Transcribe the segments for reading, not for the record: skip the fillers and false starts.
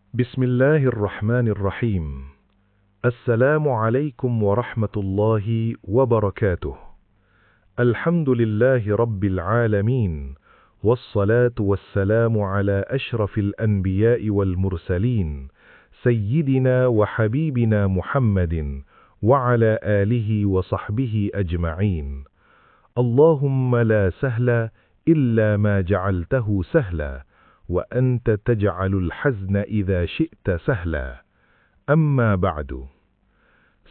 Bismillahirrahmanirrahim. Assalamualaikum warahmatullahi wabarakatuh. Alhamdulillahi rabbil alamin. Wassalatu wassalamu ala ashrafil anbiya'i wal mursalin. Sayyidina wa habibina Muhammadin. Wa ala alihi wa sahbihi ajma'in. Allahumma la sahla illa ma ja'altahu sahla. Wa anta taj'alul hazna idza syi'ta sahla. Amma ba'du.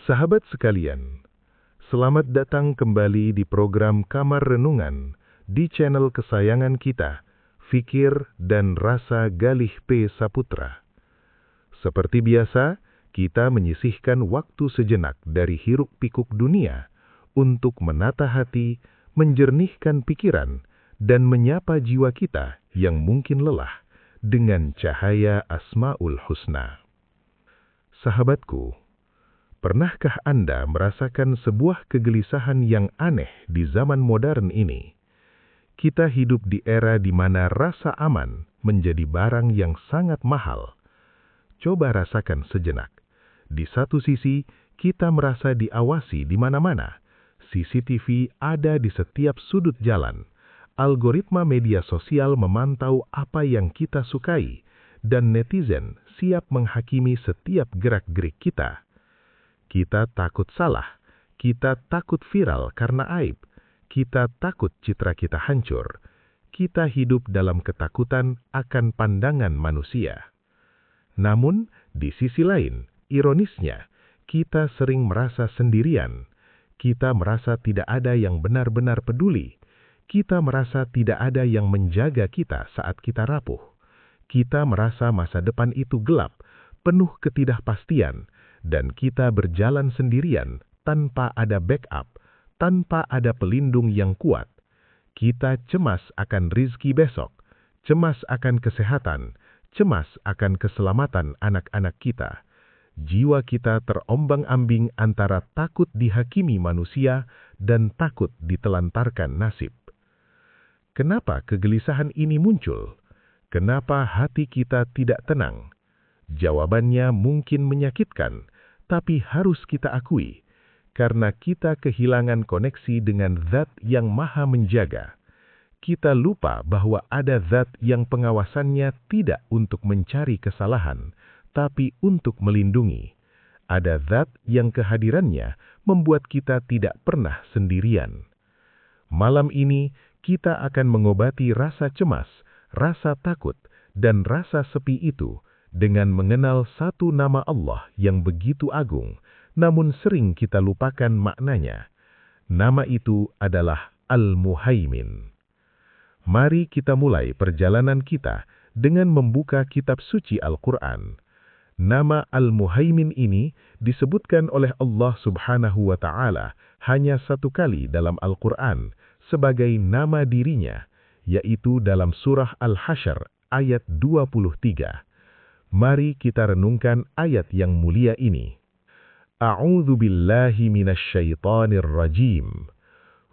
Sahabat sekalian, selamat datang kembali di program Kamar Renungan di channel kesayangan kita, Fikir dan Rasa Galih P. Saputra. Seperti biasa, kita menyisihkan waktu sejenak dari hiruk-pikuk dunia untuk menata hati, menjernihkan pikiran, dan menyapa jiwa kita yang mungkin lelah dengan cahaya Asmaul Husna. Sahabatku, pernahkah Anda merasakan sebuah kegelisahan yang aneh di zaman modern ini? Kita hidup di era di mana rasa aman menjadi barang yang sangat mahal. Coba rasakan sejenak. Di satu sisi, kita merasa diawasi di mana-mana. CCTV ada di setiap sudut jalan. Algoritma media sosial memantau apa yang kita sukai, dan netizen siap menghakimi setiap gerak-gerik kita. Kita takut salah, kita takut viral karena aib, kita takut citra kita hancur, kita hidup dalam ketakutan akan pandangan manusia. Namun, di sisi lain, ironisnya, kita sering merasa sendirian, kita merasa tidak ada yang benar-benar peduli. Kita merasa tidak ada yang menjaga kita saat kita rapuh. Kita merasa masa depan itu gelap, penuh ketidakpastian, dan kita berjalan sendirian tanpa ada backup, tanpa ada pelindung yang kuat. Kita cemas akan rizki besok, cemas akan kesehatan, cemas akan keselamatan anak-anak kita. Jiwa kita terombang-ambing antara takut dihakimi manusia dan takut ditelantarkan nasib. Kenapa kegelisahan ini muncul? Kenapa hati kita tidak tenang? Jawabannya mungkin menyakitkan, tapi harus kita akui, karena kita kehilangan koneksi dengan Zat yang Maha Menjaga. Kita lupa bahwa ada Zat yang pengawasannya tidak untuk mencari kesalahan, tapi untuk melindungi. Ada Zat yang kehadirannya membuat kita tidak pernah sendirian. Malam ini, kita akan mengobati rasa cemas, rasa takut, dan rasa sepi itu dengan mengenal satu nama Allah yang begitu agung, namun sering kita lupakan maknanya. Nama itu adalah Al-Muhaimin. Mari kita mulai perjalanan kita dengan membuka kitab suci Al-Quran. Nama Al-Muhaimin ini disebutkan oleh Allah Subhanahu wa Ta'ala hanya satu kali dalam Al-Quran sebagai nama dirinya, yaitu dalam surah Al-Hasyr ayat 23. Mari kita renungkan ayat yang mulia ini. A'udzu billahi minasyaitonir rajim.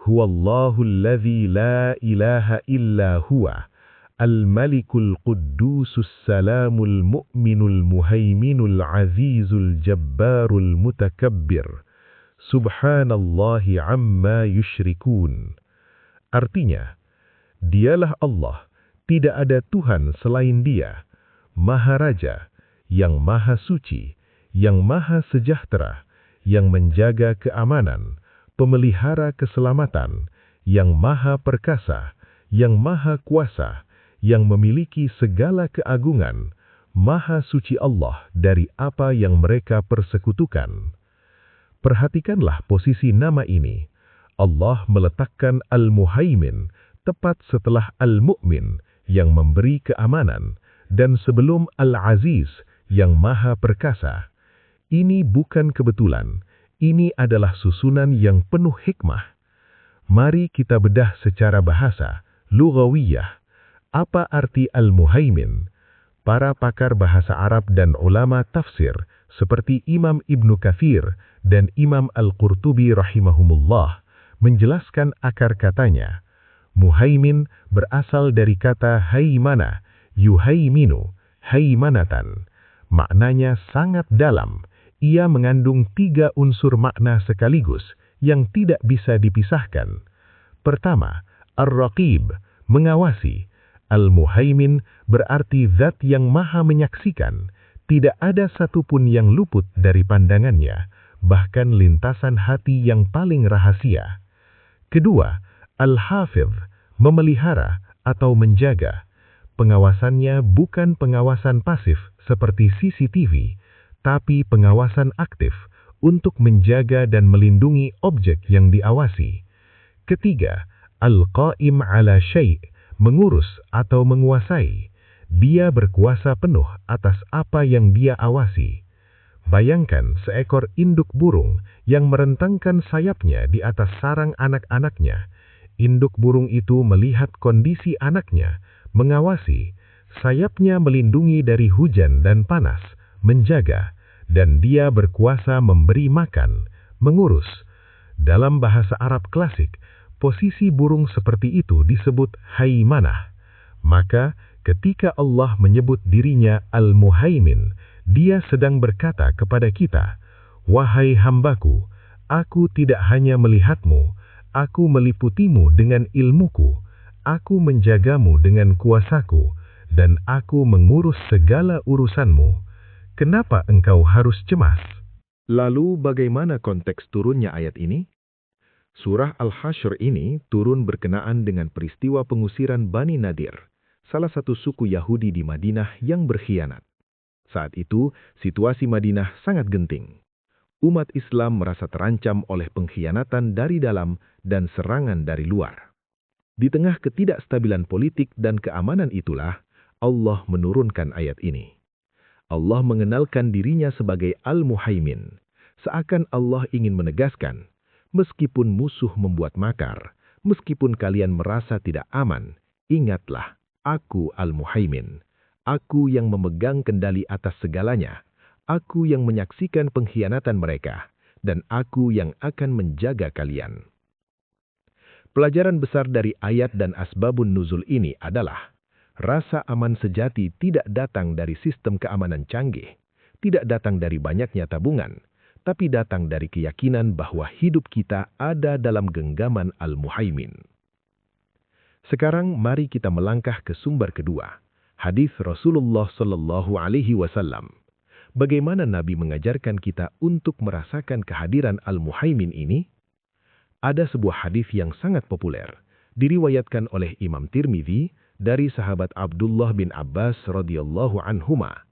Huwallahu alladzi la ilaha illa huwa. Al-Malikul Quddusus Salamul Mu'minul Muhaiminul Azizul Jabbarul Mutakabbir. Subhanallahi amma yushrikun. Artinya, dialah Allah, tidak ada Tuhan selain Dia, Maha Raja, yang Maha Suci, yang Maha Sejahtera, yang menjaga keamanan, pemelihara keselamatan, yang Maha Perkasa, yang Maha Kuasa, yang memiliki segala keagungan, Maha Suci Allah dari apa yang mereka persekutukan. Perhatikanlah posisi nama ini. Allah meletakkan Al-Muhaimin tepat setelah Al-Mu'min yang memberi keamanan dan sebelum Al-Aziz yang Maha Perkasa. Ini bukan kebetulan, ini adalah susunan yang penuh hikmah. Mari kita bedah secara bahasa, lughawiyah. Apa arti Al-Muhaimin? Para pakar bahasa Arab dan ulama tafsir seperti Imam Ibnu Katsir dan Imam Al-Qurtubi rahimahumullah menjelaskan akar katanya. Muhaimin berasal dari kata haimana, yuhaiminu, haimanatan. Maknanya sangat dalam. Ia mengandung 3 unsur makna sekaligus yang tidak bisa dipisahkan. Pertama, Ar-Raqib, mengawasi. Al-Muhaimin berarti zat yang maha menyaksikan. Tidak ada satupun yang luput dari pandangannya, bahkan lintasan hati yang paling rahasia. Kedua, Al-Hafidh, memelihara atau menjaga. Pengawasannya bukan pengawasan pasif seperti CCTV, tapi pengawasan aktif untuk menjaga dan melindungi objek yang diawasi. Ketiga, Al-Qaim ala syai', mengurus atau menguasai. Dia berkuasa penuh atas apa yang dia awasi. Bayangkan seekor induk burung yang merentangkan sayapnya di atas sarang anak-anaknya. Induk burung itu melihat kondisi anaknya, mengawasi, sayapnya melindungi dari hujan dan panas, menjaga, dan dia berkuasa memberi makan, mengurus. Dalam bahasa Arab klasik, posisi burung seperti itu disebut haimanah. Maka, ketika Allah menyebut dirinya Al-Muhaimin, Dia sedang berkata kepada kita, "Wahai hambaku, aku tidak hanya melihatmu, aku meliputimu dengan ilmuku, aku menjagamu dengan kuasaku, dan aku mengurus segala urusanmu. Kenapa engkau harus cemas?" Lalu bagaimana konteks turunnya ayat ini? Surah Al-Hasyr ini turun berkenaan dengan peristiwa pengusiran Bani Nadir, salah satu suku Yahudi di Madinah yang berkhianat. Saat itu, situasi Madinah sangat genting. Umat Islam merasa terancam oleh pengkhianatan dari dalam dan serangan dari luar. Di tengah ketidakstabilan politik dan keamanan itulah, Allah menurunkan ayat ini. Allah mengenalkan dirinya sebagai Al-Muhaimin. Seakan Allah ingin menegaskan, meskipun musuh membuat makar, meskipun kalian merasa tidak aman, ingatlah, aku Al-Muhaimin. Aku yang memegang kendali atas segalanya. Aku yang menyaksikan pengkhianatan mereka. Dan aku yang akan menjaga kalian. Pelajaran besar dari ayat dan asbabun nuzul ini adalah, rasa aman sejati tidak datang dari sistem keamanan canggih, tidak datang dari banyaknya tabungan, tapi datang dari keyakinan bahwa hidup kita ada dalam genggaman Al-Muhaimin. Sekarang mari kita melangkah ke sumber kedua. Hadis Rasulullah Sallallahu Alaihi Wasallam. Bagaimana Nabi mengajarkan kita untuk merasakan kehadiran Al-Muhaimin ini? Ada sebuah hadis yang sangat populer, diriwayatkan oleh Imam Tirmidzi dari sahabat Abdullah bin Abbas radhiyallahu anhuma.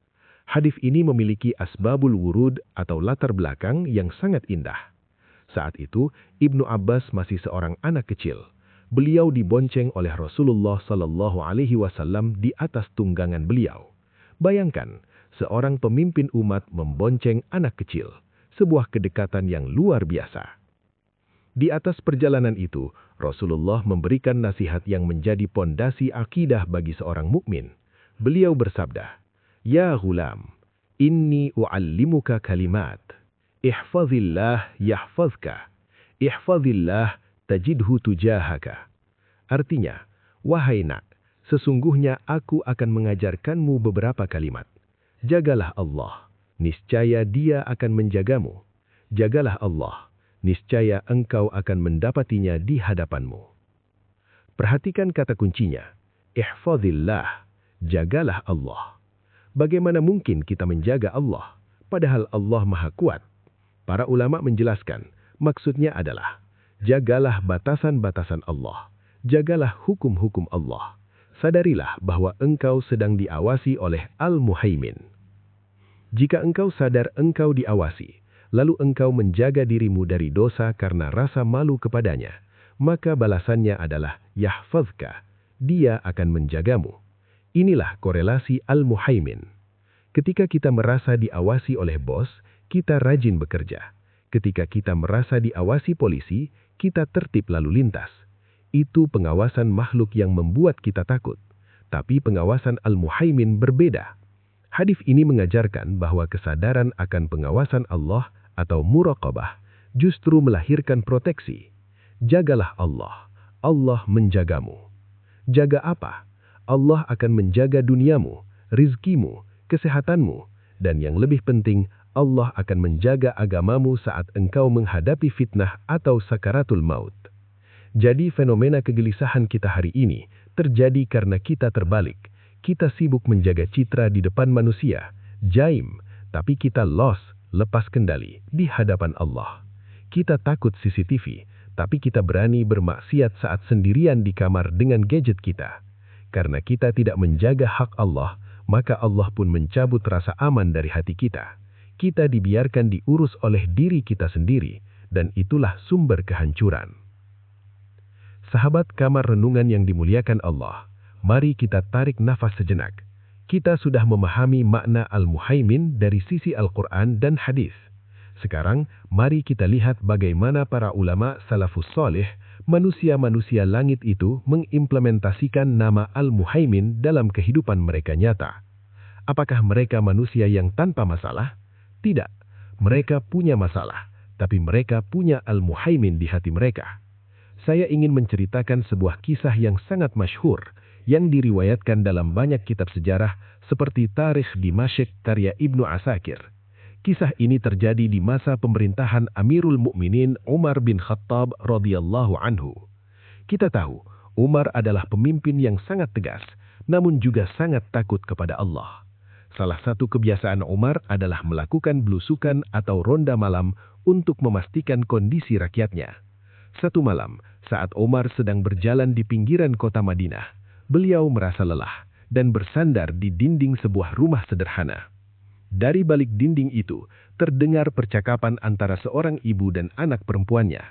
Hadis ini memiliki asbabul wurud atau latar belakang yang sangat indah. Saat itu, Ibnu Abbas masih seorang anak kecil. Beliau dibonceng oleh Rasulullah Sallallahu Alaihi Wasallam di atas tunggangan beliau. Bayangkan, seorang pemimpin umat membonceng anak kecil, sebuah kedekatan yang luar biasa. Di atas perjalanan itu, Rasulullah memberikan nasihat yang menjadi pondasi akidah bagi seorang mukmin. Beliau bersabda, "Ya ghulam, inni u'allimuka kalimat. Ihfazillah yahfazka. Ihfazillah tajidhu tujahaka." Artinya, wahai nak, sesungguhnya aku akan mengajarkanmu beberapa kalimat. Jagalah Allah, niscaya Dia akan menjagamu. Jagalah Allah, niscaya engkau akan mendapatinya di hadapanmu. Perhatikan kata kuncinya, ihfazillah, jagalah Allah. Bagaimana mungkin kita menjaga Allah, padahal Allah Maha Kuat? Para ulama menjelaskan, maksudnya adalah, jagalah batasan-batasan Allah. Jagalah hukum-hukum Allah. Sadarilah bahwa engkau sedang diawasi oleh Al-Muhaimin. Jika engkau sadar engkau diawasi, lalu engkau menjaga dirimu dari dosa karena rasa malu kepadanya, maka balasannya adalah yahfazka. Dia akan menjagamu. Inilah korelasi Al-Muhaimin. Ketika kita merasa diawasi oleh bos, kita rajin bekerja. Ketika kita merasa diawasi polisi, kita tertib lalu lintas. Itu pengawasan makhluk yang membuat kita takut. Tapi pengawasan Al-Muhaimin berbeda. Hadis ini mengajarkan bahwa kesadaran akan pengawasan Allah atau muraqabah justru melahirkan proteksi. Jagalah Allah. Allah menjagamu. Jaga apa? Allah akan menjaga duniamu, rizkimu, kesehatanmu, Dan yang lebih penting, Allah akan menjaga agamamu saat engkau menghadapi fitnah atau sakaratul maut. Jadi fenomena kegelisahan kita hari ini terjadi karena kita terbalik. Kita sibuk menjaga citra di depan manusia, jaim, tapi kita lepas kendali di hadapan Allah. Kita takut CCTV, tapi kita berani bermaksiat saat sendirian di kamar dengan gadget kita. Karena kita tidak menjaga hak Allah, maka Allah pun mencabut rasa aman dari hati kita. Kita dibiarkan diurus oleh diri kita sendiri, dan itulah sumber kehancuran. Sahabat kamar renungan yang dimuliakan Allah, mari kita tarik nafas sejenak. Kita sudah memahami makna Al-Muhaimin dari sisi Al-Quran dan hadis. Sekarang, mari kita lihat bagaimana para ulama salafus soleh, manusia-manusia langit itu mengimplementasikan nama Al-Muhaimin dalam kehidupan mereka nyata. Apakah mereka manusia yang tanpa masalah? Tidak. Mereka punya masalah, tapi mereka punya Al-Muhaimin di hati mereka. Saya ingin menceritakan sebuah kisah yang sangat masyhur, yang diriwayatkan dalam banyak kitab sejarah seperti Tarikh Dimashq karya Ibnu Asakir. Kisah ini terjadi di masa pemerintahan Amirul Mukminin Umar bin Khattab radhiyallahu anhu. Kita tahu, Umar adalah pemimpin yang sangat tegas, namun juga sangat takut kepada Allah. Salah satu kebiasaan Umar adalah melakukan belusukan atau ronda malam untuk memastikan kondisi rakyatnya. Satu malam, saat Umar sedang berjalan di pinggiran kota Madinah, beliau merasa lelah dan bersandar di dinding sebuah rumah sederhana. Dari balik dinding itu, terdengar percakapan antara seorang ibu dan anak perempuannya.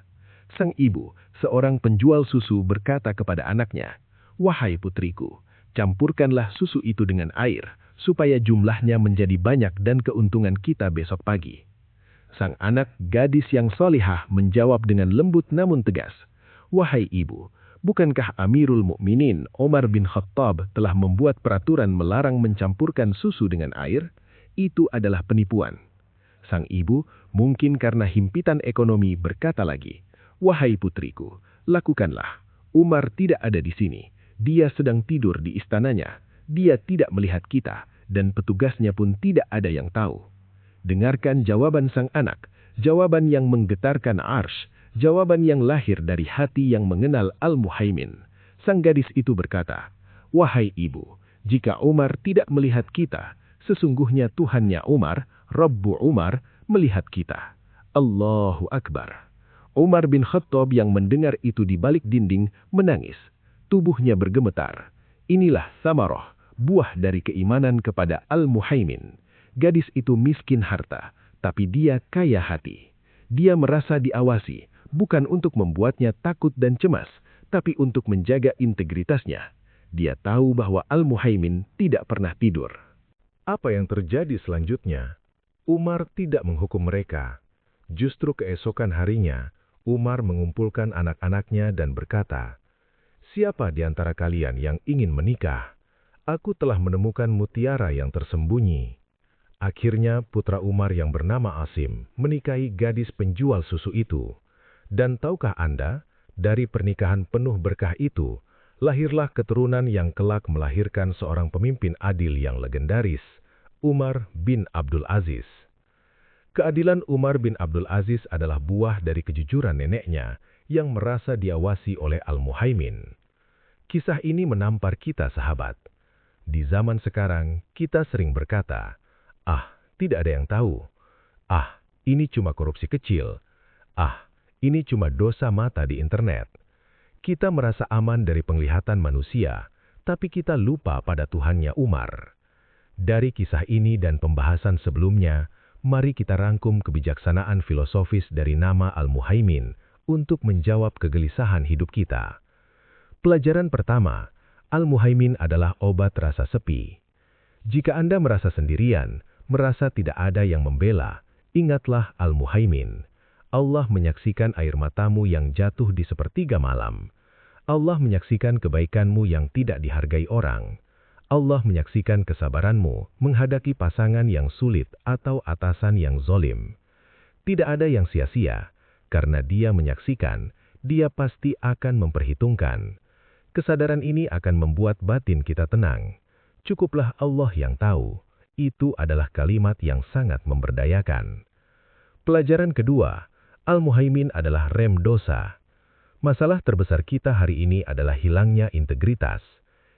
Sang ibu, seorang penjual susu, berkata kepada anaknya, "Wahai putriku, campurkanlah susu itu dengan air, supaya jumlahnya menjadi banyak dan keuntungan kita besok pagi." Sang anak, gadis yang solihah, menjawab dengan lembut namun tegas, "Wahai ibu, bukankah Amirul Mukminin Umar bin Khattab telah membuat peraturan melarang mencampurkan susu dengan air? Itu adalah penipuan." Sang ibu, mungkin karena himpitan ekonomi, berkata lagi, "Wahai putriku, lakukanlah. Umar tidak ada di sini. Dia sedang tidur di istananya. Dia tidak melihat kita, dan petugasnya pun tidak ada yang tahu." Dengarkan jawaban sang anak, jawaban yang menggetarkan arsy, jawaban yang lahir dari hati yang mengenal Al-Muhaimin. Sang gadis itu berkata, "Wahai ibu, jika Umar tidak melihat kita, sesungguhnya Tuhannya Umar, Rabbu Umar, melihat kita." Allahu Akbar. Umar bin Khattab yang mendengar itu di balik dinding menangis. Tubuhnya bergemetar. Inilah samarah, buah dari keimanan kepada Al-Muhaimin. Gadis itu miskin harta, tapi dia kaya hati. Dia merasa diawasi, bukan untuk membuatnya takut dan cemas, tapi untuk menjaga integritasnya. Dia tahu bahwa Al-Muhaimin tidak pernah tidur. Apa yang terjadi selanjutnya? Umar tidak menghukum mereka. Justru keesokan harinya, Umar mengumpulkan anak-anaknya dan berkata, "Siapa di antara kalian yang ingin menikah? Aku telah menemukan mutiara yang tersembunyi." Akhirnya putra Umar yang bernama Asim menikahi gadis penjual susu itu. Dan tahukah Anda, dari pernikahan penuh berkah itu, lahirlah keturunan yang kelak melahirkan seorang pemimpin adil yang legendaris, Umar bin Abdul Aziz. Keadilan Umar bin Abdul Aziz adalah buah dari kejujuran neneknya yang merasa diawasi oleh Al-Muhaimin. Kisah ini menampar kita, sahabat. Di zaman sekarang, kita sering berkata, "Ah, tidak ada yang tahu. Ah, ini cuma korupsi kecil. Ah, ini cuma dosa mata di internet." Kita merasa aman dari penglihatan manusia, tapi kita lupa pada Tuhannya Umar. Dari kisah ini dan pembahasan sebelumnya, mari kita rangkum kebijaksanaan filosofis dari nama Al-Muhaimin untuk menjawab kegelisahan hidup kita. Pelajaran pertama, Al-Muhaimin adalah obat rasa sepi. Jika Anda merasa sendirian, merasa tidak ada yang membela, ingatlah Al-Muhaimin. Allah menyaksikan air matamu yang jatuh di sepertiga malam. Allah menyaksikan kebaikanmu yang tidak dihargai orang. Allah menyaksikan kesabaranmu menghadapi pasangan yang sulit atau atasan yang zolim. Tidak ada yang sia-sia, karena Dia menyaksikan, Dia pasti akan memperhitungkan. Kesadaran ini akan membuat batin kita tenang. Cukuplah Allah yang tahu. Itu adalah kalimat yang sangat memberdayakan. Pelajaran kedua, Al-Muhaimin adalah rem dosa. Masalah terbesar kita hari ini adalah hilangnya integritas.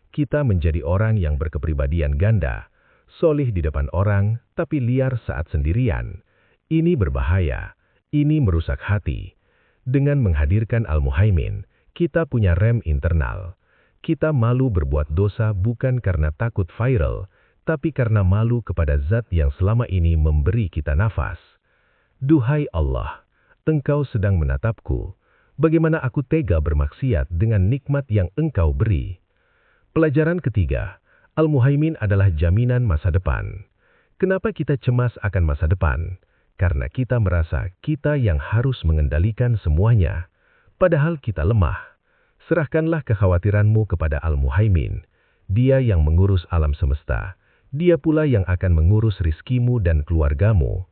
Kita menjadi orang yang berkepribadian ganda, solih di depan orang, tapi liar saat sendirian. Ini berbahaya, ini merusak hati. Dengan menghadirkan Al-Muhaimin, kita punya rem internal. Kita malu berbuat dosa bukan karena takut viral, tapi karena malu kepada zat yang selama ini memberi kita nafas. Duhai Allah, Engkau sedang menatapku. Bagaimana aku tega bermaksiat dengan nikmat yang Engkau beri? Pelajaran ketiga, Al-Muhaimin adalah jaminan masa depan. Kenapa kita cemas akan masa depan? Karena kita merasa kita yang harus mengendalikan semuanya. Padahal kita lemah. Serahkanlah kekhawatiranmu kepada Al-Muhaimin. Dia yang mengurus alam semesta. Dia pula yang akan mengurus rizkimu dan keluargamu.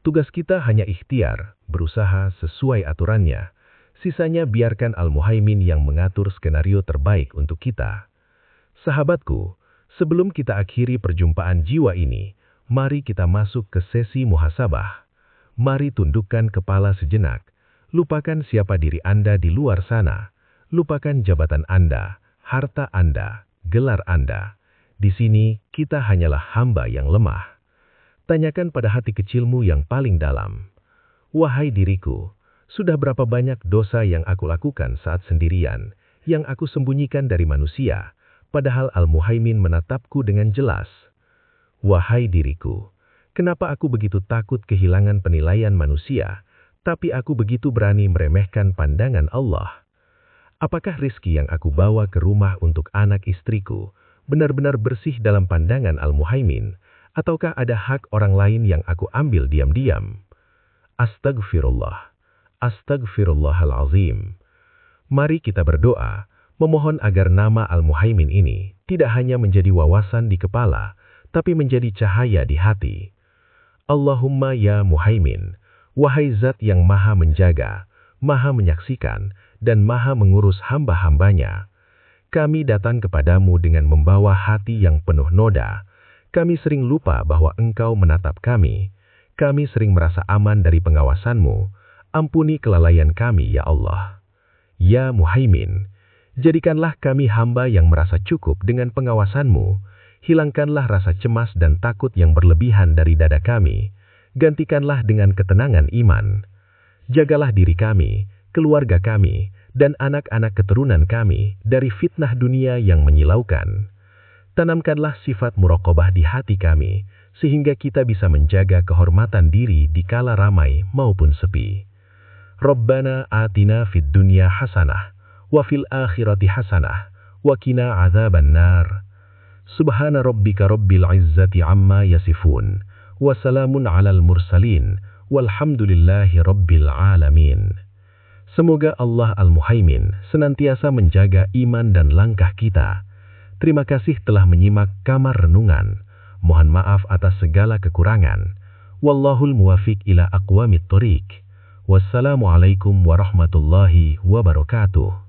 Tugas kita hanya ikhtiar, berusaha sesuai aturannya. Sisanya biarkan Al-Muhaimin yang mengatur skenario terbaik untuk kita. Sahabatku, sebelum kita akhiri perjumpaan jiwa ini, mari kita masuk ke sesi muhasabah. Mari tundukkan kepala sejenak. Lupakan siapa diri Anda di luar sana. Lupakan jabatan Anda, harta Anda, gelar Anda. Di sini, kita hanyalah hamba yang lemah. Tanyakan pada hati kecilmu yang paling dalam. Wahai diriku, sudah berapa banyak dosa yang aku lakukan saat sendirian, yang aku sembunyikan dari manusia, padahal Al-Muhaimin menatapku dengan jelas. Wahai diriku, kenapa aku begitu takut kehilangan penilaian manusia, tapi aku begitu berani meremehkan pandangan Allah? Apakah rizki yang aku bawa ke rumah untuk anak istriku benar-benar bersih dalam pandangan Al-Muhaimin, ataukah ada hak orang lain yang aku ambil diam-diam? Astagfirullah, astagfirullahalazim. Mari kita berdoa, memohon agar nama Al-Muhaimin ini tidak hanya menjadi wawasan di kepala, tapi menjadi cahaya di hati. Allahumma ya Muhaimin, wahai zat yang maha menjaga, maha menyaksikan, dan maha mengurus hamba-hambanya. Kami datang kepadamu dengan membawa hati yang penuh noda. Kami sering lupa bahwa Engkau menatap kami. Kami sering merasa aman dari pengawasanmu. Ampuni kelalaian kami, ya Allah. Ya Muhaimin, jadikanlah kami hamba yang merasa cukup dengan pengawasanmu. Hilangkanlah rasa cemas dan takut yang berlebihan dari dada kami. Gantikanlah dengan ketenangan iman. Jagalah diri kami, keluarga kami, dan anak-anak keturunan kami dari fitnah dunia yang menyilaukan. Tanamkanlah sifat muraqabah di hati kami, sehingga kita bisa menjaga kehormatan diri di kala ramai maupun sepi. Rabbana atina fid dunya hasanah, wa fil akhirati hasanah, wa qina adzaban nar. Subhana rabbika rabbil izzati amma yasifun, wa salamun alal mursalin, walhamdulillahi rabbil alamin. Semoga Allah Al-Muhaimin senantiasa menjaga iman dan langkah kita. Terima kasih telah menyimak Kamar Renungan. Mohon maaf atas segala kekurangan. Wallahul muwafiq ila aqwamit thoriq. Wassalamualaikum warahmatullahi wabarakatuh.